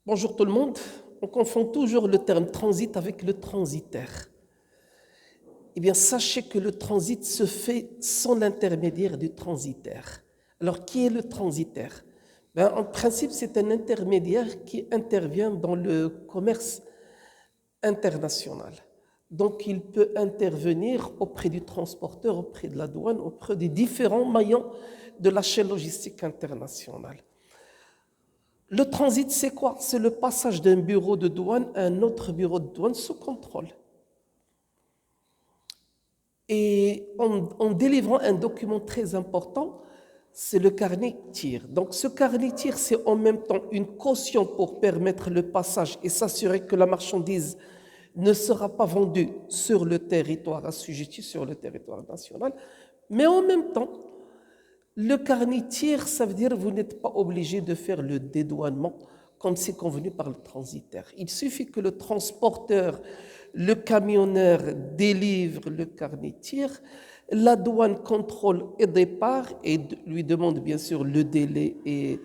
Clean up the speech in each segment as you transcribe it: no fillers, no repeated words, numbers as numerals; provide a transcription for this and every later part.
Bonjour tout le monde. On confond toujours le terme transit avec le transitaire. Eh bien, sachez que le transit se fait sans l'intermédiaire du transitaire. Alors, qui est le transitaire? En principe, c'est un intermédiaire qui intervient dans le commerce international. Donc, il peut intervenir auprès du transporteur, auprès de la douane, auprès des différents maillons de la chaîne logistique internationale. Le transit, c'est quoi? C'est le passage d'un bureau de douane à un autre bureau de douane sous contrôle. Et en délivrant un document très important, c'est le carnet TIR. Donc ce carnet TIR, c'est en même temps une caution pour permettre le passage et s'assurer que la marchandise ne sera pas vendue sur le territoire assujetti, sur le territoire national. Mais en même temps, le carnet TIR, ça veut dire que vous n'êtes pas obligé de faire le dédouanement comme c'est convenu par le transitaire. Il suffit que le transporteur, le camionneur délivre le carnet TIR, la douane contrôle et départ et lui demande bien sûr le délai et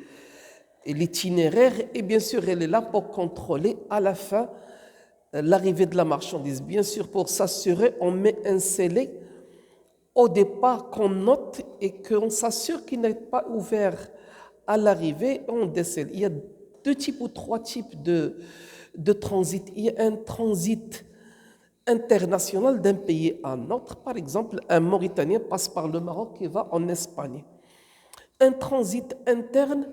l'itinéraire et bien sûr elle est là pour contrôler à la fin l'arrivée de la marchandise. Bien sûr pour s'assurer on met un scellé au départ qu'on note et qu'on s'assure qu'il n'est pas ouvert à l'arrivée, on décèle. Il y a deux types ou trois types de transit. Il y a un transit international d'un pays à un autre. Par exemple, un Mauritanien passe par le Maroc et va en Espagne. Un transit interne,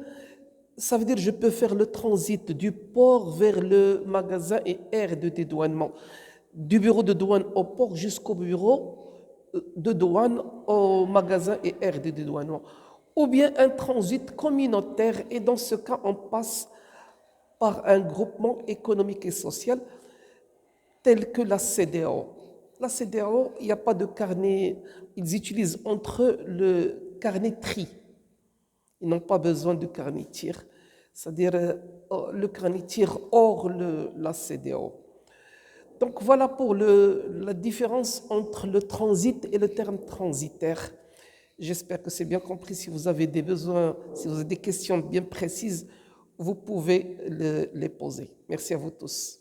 ça veut dire que je peux faire le transit du port vers le magasin et aire de dédouanement, du bureau de douane au port jusqu'au bureau de douane au magasin et aire de dédouanement, ou bien un transit communautaire, et dans ce cas, on passe par un groupement économique et social tel que la CEDEAO. La CEDEAO, il n'y a pas de carnet, ils utilisent entre eux le carnet TRI. Ils n'ont pas besoin de carnet TIR, c'est-à-dire le carnet TIR hors la CEDEAO. Donc voilà pour la différence entre le transit et le terme transitaire. J'espère que c'est bien compris. Si vous avez des besoins, si vous avez des questions bien précises, vous pouvez les poser. Merci à vous tous.